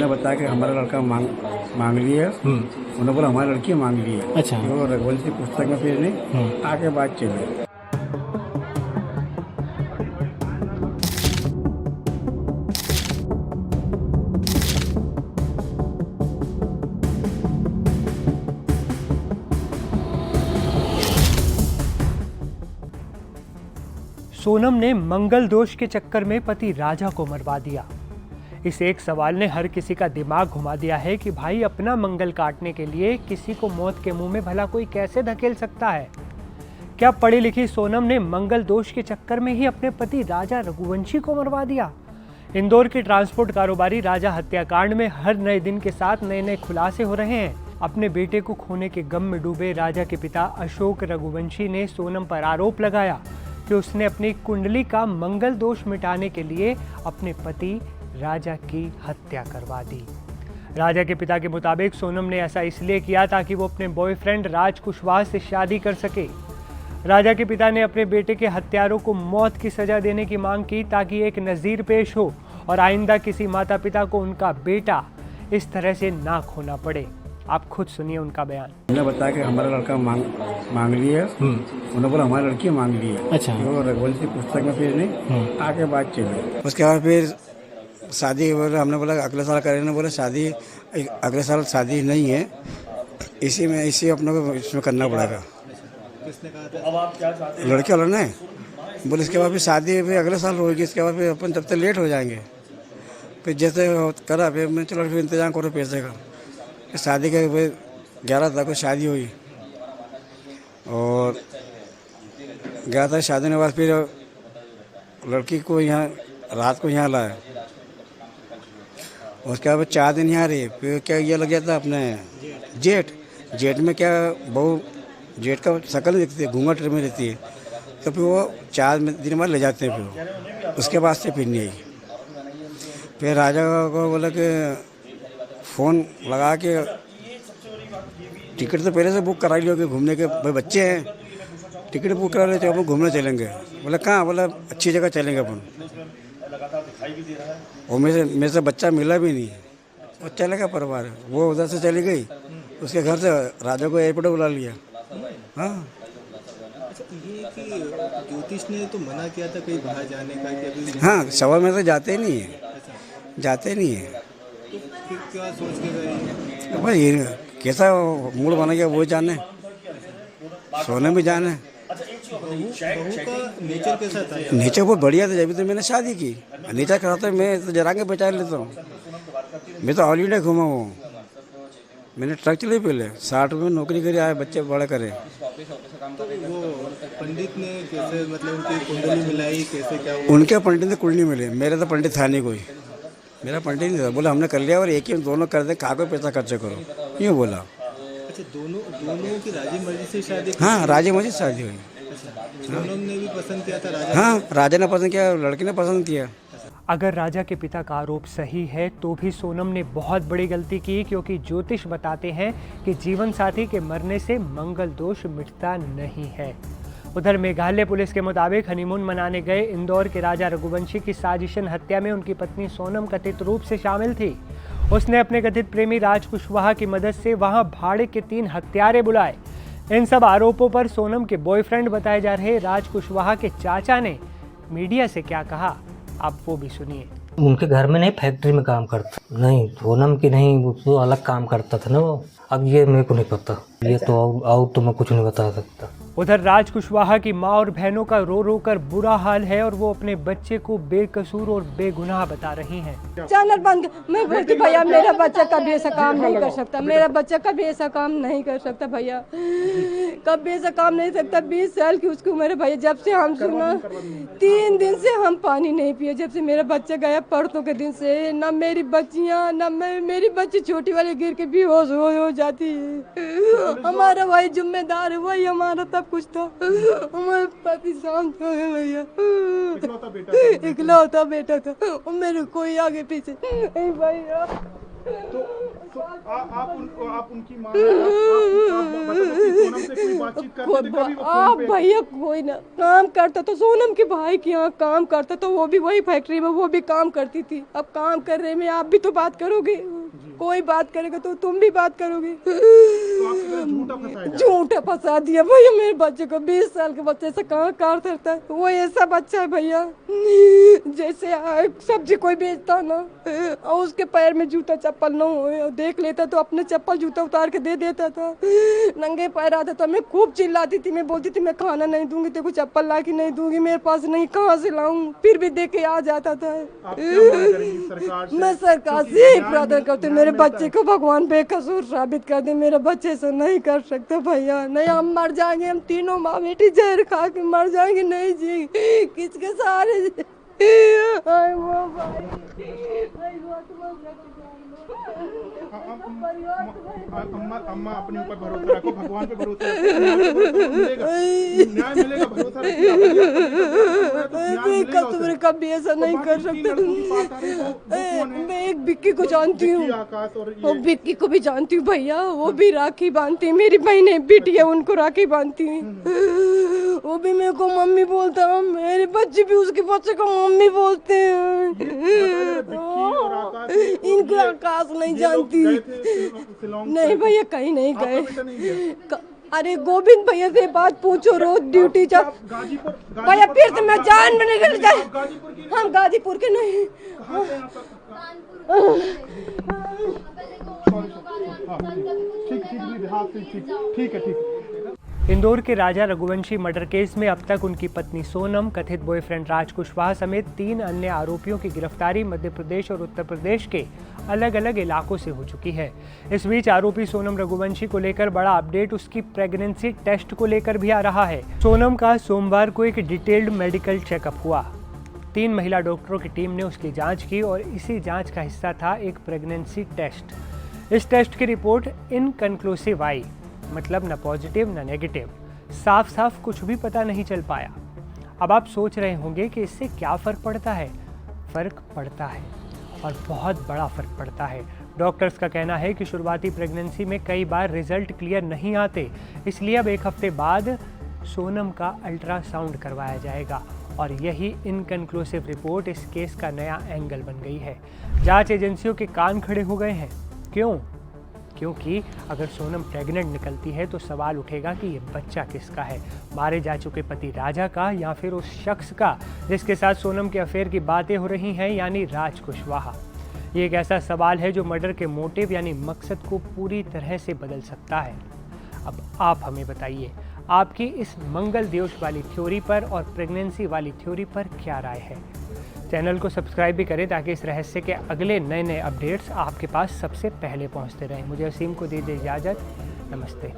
उन्होंने बताया कि हमारा लड़का मांग लिया। उन्होंने बोला हमारी लड़की मांग ली है। अच्छा। वो रघुवंशी पुस्तक में फिर नहीं आगे बात चली। सोनम ने मंगल दोष के चक्कर में पति राजा को मरवा दिया। इस एक सवाल ने हर किसी का दिमाग घुमा दिया है कि भाई अपना मंगल काटने के लिए किसी को मौत के मुंह में भला कोई कैसे धकेल सकता है। क्या पढ़ी लिखी सोनम ने मंगल दोष के चक्कर में ही अपने पति राजा रघुवंशी को मरवा दिया? इंदौर के ट्रांसपोर्ट कारोबारी राजा हत्याकांड में हर नए दिन के साथ नए नए खुलासे हो रहे हैं। अपने बेटे को खोने के गम में डूबे राजा के पिता अशोक रघुवंशी ने सोनम पर आरोप लगाया कि उसने अपनी कुंडली का मंगल दोष मिटाने के लिए अपने पति राजा की हत्या करवा दी। राजा के पिता के मुताबिक सोनम ने ऐसा इसलिए किया ताकि वो अपने बॉयफ्रेंड राज कुशवाहा से शादी कर सके। राजा के पिता ने अपने बेटे के हत्यारों को मौत की सजा देने की मांग की ताकि एक नज़ीर पेश हो और आइंदा किसी माता पिता को उनका बेटा इस तरह से ना खोना पड़े। आप खुद सुनिए उनका बयान। उन्होंने बताया कि हमारा लड़का मांग लिया। उन्होंने बोला हमारी लड़की मांग ली है। अच्छा। वो रघुवंशी पुस्तक में फिर नहीं आगे बात चली। उसके बाद फिर शादी बोला, हमने बोला अगले साल करेंगे। बोले शादी अगले साल शादी नहीं है, इसी अपने को इसमें करना पड़ेगा। किसने कहा था? अब आप क्या चाहते हैं? लड़के वालों ने बोले इसके बाद फिर शादी फिर अगले साल होगी। इसके बाद फिर अपन तब तक लेट हो जाएंगे। फिर जैसे करा फिर मैं चलो फिर इंतजाम करो पैसे का। शादी के 11 तारीख को शादी हुई और 11 तारीख शादी के बाद फिर लड़की को यहाँ रात को यहाँ लाया। उसके बाद 4 दिन यहाँ रही। फिर क्या ये लग गया था अपने जेठ में क्या बहू जेठ का शक्ल नहीं दिखती है, घूंघट में रहती है। तो फिर वो 4 दिन बाद ले जाते हैं। फिर उसके बाद से फिर नहीं आई। फिर राजा को बोला कि फ़ोन लगा के टिकट तो पहले से बुक करा लियो कि घूमने के भाई बच्चे हैं, टिकट बुक करा लेते अपन घूमने चलेंगे। बोला कहाँ? बोला अच्छी जगह चलेंगे अपन। और मेरे से बच्चा मिला भी नहीं, वो चले गया परिवार। वो उधर से चली गई, उसके घर से राजा को एयरपोर्ट बुला लिया। हाँ। अच्छा, ये कि ज्योतिष ने तो मना किया था कहीं बाहर जाने का कि अभी। हाँ, सवा में तो जाते नहीं है, जाते नहीं है। तो फिर क्या सोच के गए? भाई ये कैसा मूड बना गया वो जाने, सोने भी जाने। बहू का नेचर कैसा था? नेचर बहुत बढ़िया था। जब तो मैंने शादी की, नेचर कराता मैं तो जरा के बचा लेता हूँ। मैं तो ऑल इंडिया घूमा हूँ। मैंने ट्रक चलाई पहले, 60 में नौकरी करी, आए बच्चे बड़े करे। तो वो पंडित ने कैसे मतलब उनकी कुंडली मिलाई, कैसे क्या हुआ? उनके पंडित ने कुंडली मिली, मेरा तो पंडित था नहीं कोई। मेरा पंडित नहीं था। बोला हमने कर लिया और एक ही दोनों कर दे, कहाँ को पैसा खर्च करो, यूँ बोला। अच्छा, दोनों की राजी मर्जी से शादी? हाँ, राजी मर्जी से शादी हुई। सोनम ने भी पसंद किया था राजा? हाँ, राजा ने पसंद किया, लड़की ने पसंद किया। अगर राजा के पिता का आरोप सही है तो भी सोनम ने बहुत बड़ी गलती की, क्योंकि ज्योतिष बताते हैं कि जीवन साथी के मरने से मंगल दोष मिटता नहीं है। उधर मेघालय पुलिस के मुताबिक हनीमून मनाने गए इंदौर के राजा रघुवंशी की साजिशन हत्या में उनकी पत्नी सोनम कथित रूप से शामिल थी। उसने अपने कथित प्रेमी राज कुशवाहा की मदद से वहां भाड़े के 3 हत्यारे बुलाए। इन सब आरोपों पर सोनम के बॉयफ्रेंड बताए जा रहे राज कुशवाहा के चाचा ने मीडिया से क्या कहा, आप वो भी सुनिए। उनके घर में नहीं, फैक्ट्री में काम करता नहीं, सोनम की नहीं, वो अलग काम करता था ना वो। अब ये मेरे को नहीं पता, ये तो और तो मैं कुछ नहीं बता सकता। उधर राज कुशवाहा की मां और बहनों का रो रो कर बुरा हाल है और वो अपने बच्चे को बेकसूर और बेगुनाह बता रही हैं। चैनल बंद। मैं बोलती भैया मेरा बच्चा कभी ऐसा काम नहीं कर सकता, मेरा बच्चा कभी ऐसा काम नहीं कर सकता भैया, कभी ऐसा काम नहीं सकता। 20 साल की उसकी उम्र है भैया। जब से हम सुना 3 दिन से हम पानी नहीं पिए, जब से मेरा बच्चा गया परसों के दिन से। ना मेरी बच्चियाँ, ना मेरी बच्ची छोटी वाली गिर के बेहोश हो जाती है। हमारा वही जिम्मेदार है, वही हमारा सब कुछ था। हमारे पति शांत हो गए भैया, इकलौता बेटा था और मेरे कोई आगे पीछे नहीं भैया। आप उनकी मां हैं, आप मतलब कि सोनम से कोई बातचीत करते थे कभी वो आप फोन पे? भैया कोई ना काम करता तो सोनम के भाई के यहाँ काम करता तो वो भी वही फैक्ट्री में वो भी काम करती थी। अब काम कर रहे में आप भी तो बात करोगे, कोई बात करेगा तो तुम भी बात करोगे। तो आपको झूठा फंसाया जा रहा है। झूठा फंसा दिया भैया मेरे बच्चे को। 20 साल के बच्चे से कहाँ कार सकता है? वो ऐसा बच्चा है भैया जैसे सब्जी कोई बेचता ना और उसके पैर में जूता चप्पल ना हो, देख लेता तो अपने चप्पल जूता उतार के दे देता था। नंगे पैर आता तो मैं खूब चिल्लाती थी, मैं बोलती थी मैं खाना नहीं दूंगी, तेरे को चप्पल ला के नहीं दूंगी, मेरे पास नहीं, कहाँ से लाऊं? फिर भी दे के आ जाता था। आप क्या मांग करेंगी सरकार से? मैं सरकार क्योंकि से यही न्याय प्रार्थना करती हूँ, न्याय मेरे मिलता बच्चे को भगवान बेकसूर साबित कर दे। मेरे बच्चे से नहीं कर सकते भैया, नहीं हम मर जाएंगे, हम तीनों माँ बेटी जहर खा के मर जाएंगे, नहीं जी किसके सहारे आए वो भाई, भाई वो अम्मा अपने ऊपर भरोसा रखो, भगवान पे भरोसा रखो, न्याय मिलेगा, भरोसा रखिए। बेकसूर कभी ऐसा नहीं कर सकते। मैं एक विक्की को जानती हूँ, आकाश और वो विक्की को भी जानती हूँ भैया, वो भी राखी बांधती है, मेरी बहनें बेटी है उनको राखी बांधती है। वो भी मेरे को मम्मी बोलता है, मेरे बच्चे भी उसके बच्चे को मम्मी बोलते हैं। इनको आकाश नहीं जानती। नहीं भैया कहीं नहीं गए। अरे गोविंद भैया से बात पूछो, रोज ड्यूटी जा भैया, फिर से मैं जान में निकल जाए। हम गाजीपुर के नहीं, ठीक है। इंदौर के राजा रघुवंशी मर्डर केस में अब तक उनकी पत्नी सोनम, कथित बॉयफ्रेंड राज कुशवाहा समेत 3 अन्य आरोपियों की गिरफ्तारी मध्य प्रदेश और उत्तर प्रदेश के अलग अलग इलाकों से हो चुकी है। इस बीच आरोपी सोनम रघुवंशी को लेकर बड़ा अपडेट उसकी प्रेगनेंसी टेस्ट को लेकर भी आ रहा है। सोनम का सोमवार को एक डिटेल्ड मेडिकल चेकअप हुआ। 3 महिला डॉक्टरों की टीम ने उसकी जाँच की और इसी जाँच का हिस्सा था एक प्रेगनेंसी टेस्ट। इस टेस्ट की रिपोर्ट इनकन्क्लूसिव आई, मतलब न पॉजिटिव न नेगेटिव, साफ साफ कुछ भी पता नहीं चल पाया। अब आप सोच रहे होंगे कि इससे क्या फ़र्क पड़ता है। फ़र्क पड़ता है और बहुत बड़ा फ़र्क पड़ता है। डॉक्टर्स का कहना है कि शुरुआती प्रेगनेंसी में कई बार रिजल्ट क्लियर नहीं आते, इसलिए अब 1 हफ्ते बाद सोनम का अल्ट्रासाउंड करवाया जाएगा और यही इनकन्क्लूसिव रिपोर्ट इस केस का नया एंगल बन गई है। जांच एजेंसियों के कान खड़े हो गए हैं। क्यों? क्योंकि अगर सोनम प्रेग्नेंट निकलती है तो सवाल उठेगा कि ये बच्चा किसका है, मारे जा चुके पति राजा का या फिर उस शख्स का जिसके साथ सोनम के अफेयर की बातें हो रही हैं, यानी राज कुशवाहा। ये एक ऐसा सवाल है जो मर्डर के मोटिव यानी मकसद को पूरी तरह से बदल सकता है। अब आप हमें बताइए, आपकी इस मंगल दोष वाली थ्योरी पर और प्रेगनेंसी वाली थ्योरी पर क्या राय है। चैनल को सब्सक्राइब भी करें ताकि इस रहस्य के अगले नए अपडेट्स आपके पास सबसे पहले पहुंचते रहें। मुझे असीम को दीजिए इजाज़त। नमस्ते।